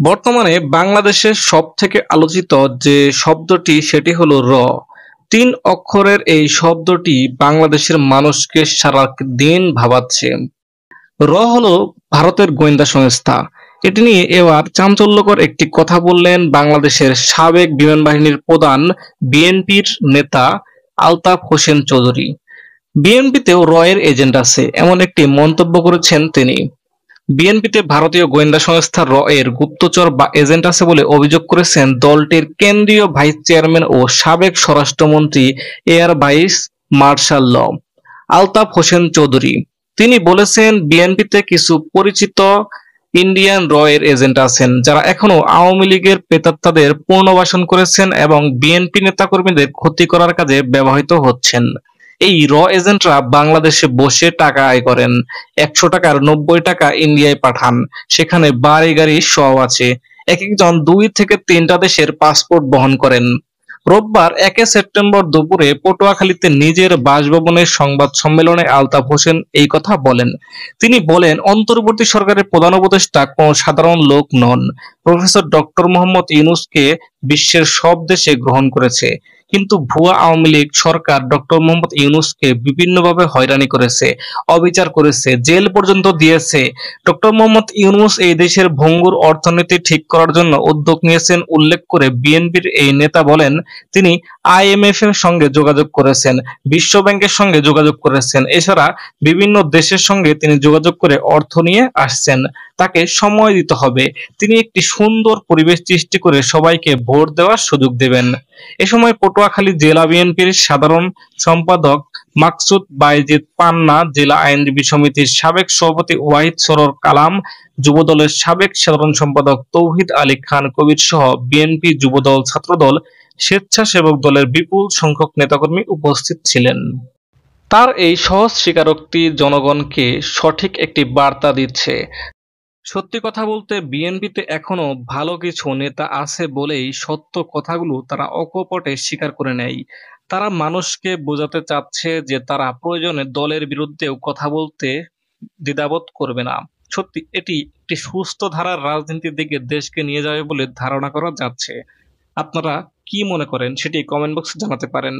বর্তমানে বাংলাদেশের সবথেকে আলোচিত যে শব্দটি সেটি হলো র। ৩ অক্ষরের এই শব্দটি বাংলাদেশের মানুষকে সারাদিন ভাবাচ্ছে। র হলো ভারতের গোয়েন্দা সংস্থা। এটি নিয়ে এবার চাঞ্চল্যকর একটি কথা বললেন বাংলাদেশের সাবেক বিমান বাহিনীর প্রধান বিএনপির নেতা আলতাফ হোসেন চৌধুরী। বিএনপিতেও র এর এজেন্ট আছে, এমন একটি মন্তব্য করেছেন তিনি। বিএনপিতে ভারতীয় গোয়েন্দা সংস্থা র এর গুপ্তচর বা এজেন্ট আছে বলে অভিযোগ করেছেন দলটির কেন্দ্রীয় ভাইস চেয়ারম্যান ও সাবেক স্বরাষ্ট্রমন্ত্রী air vice marshal Altaf Hossain Chowdhury. তিনি বলেছেন, বিএনপিতে কিছু পরিচিত ইন্ডিয়ান র এর এজেন্ট আছেন যারা এখনো আওয়ামী লীগের প্রেতাত্মাদের পুনর্বাসন করেছেন এবং বিএনপি নেতাকর্মীদের ক্ষতি করার কাজে ব্যবহৃত হচ্ছেন। এই র এজেন্টরা বাংলাদেশে বসে টাকা আয় করেন। ১০০ টাকার ৯০ টাকা ইন্ডিয়ায় পাঠান, সেখানে বাড়ি গাড়ি সব আছে। এক একজন ২ থেকে ৩টা দেশের পাসপোর্ট বহন করেন। রোববার ১ সেপ্টেম্বর দুপুরে পটুয়াখালীতে নিজের বাসভবনের সংবাদ সম্মেলনে আলতাফ হোসেন এই কথা বলেন। তিনি বলেন, অন্তর্বর্তী সরকারের প্রধান উপদেষ্টা কোনো সাধারণ লোক নন। প্রফেসর ডক্টর মোহাম্মদ ইউনূসকে বিশ্বের সব দেশে গ্রহণ করেছে, কিন্তু ভুয়া আওয়ামী লীগ সরকার ডক্টর মোহাম্মদ ইউনূসকে বিভিন্নভাবে হয়রানি করেছে, অবিচার করেছে, জেল পর্যন্ত দিয়েছে। ডক্টর মোহাম্মদ ইউনূস এই দেশের ভঙ্গুর অর্থনীতি ঠিক করার জন্য উদ্যোগ নিয়েছেন উল্লেখ করে বিএনপির এই নেতা বলেন, তিনি আইএমএফ এর সঙ্গে যোগাযোগ করেছেন, বিশ্ব ব্যাংকের সঙ্গে যোগাযোগ করেছেন, এছাড়া বিভিন্ন দেশের সঙ্গে তিনি যোগাযোগ করে অর্থ নিয়ে আসছেন। তাকে সময় দিতে হবে। তিনি একটি সুন্দর পরিবেশ সৃষ্টি করে সবাইকে ভোট দেওয়ার সুযোগ দেবেন। এ সময় পটুয়াখালী জেলা বিএনপির সাধারণ সম্পাদক মাকসুদ বাইজিদ পান্না, জেলা আইনজীবী সমিতির সাবেক সভাপতি ওয়াহিদ সরোয়ার কালাম, যুবদলের সাবেক সাধারণ সম্পাদক তৌহিদ আলী খান কবির সহ বিএনপি যুবদল, ছাত্রদল, স্বেচ্ছাসেবক দলের বিপুল সংখ্যক নেতাকর্মী উপস্থিত ছিলেন। তার এই সহজ স্বীকারোক্তি জনগণকে সঠিক একটি বার্তা দিচ্ছে। সত্যি কথা বলতে বিএনপিতে এখনো ভালো কিছু নেতা আছে বলেই সত্য কথাগুলো তারা অকপটে স্বীকার করে নেয়। তারা মানুষকে বোঝাতে চাচ্ছে যে তারা প্রয়োজনে দলের বিরুদ্ধেও কথা বলতে দ্বিধাবোধ করবে না। সত্যি এটি একটি সুস্থ ধারার রাজনীতির দিকে দেশকে নিয়ে যাবে বলে ধারণা করা যাচ্ছে। আপনারা কি মনে করেন সেটি কমেন্ট বক্সে জানাতে পারেন।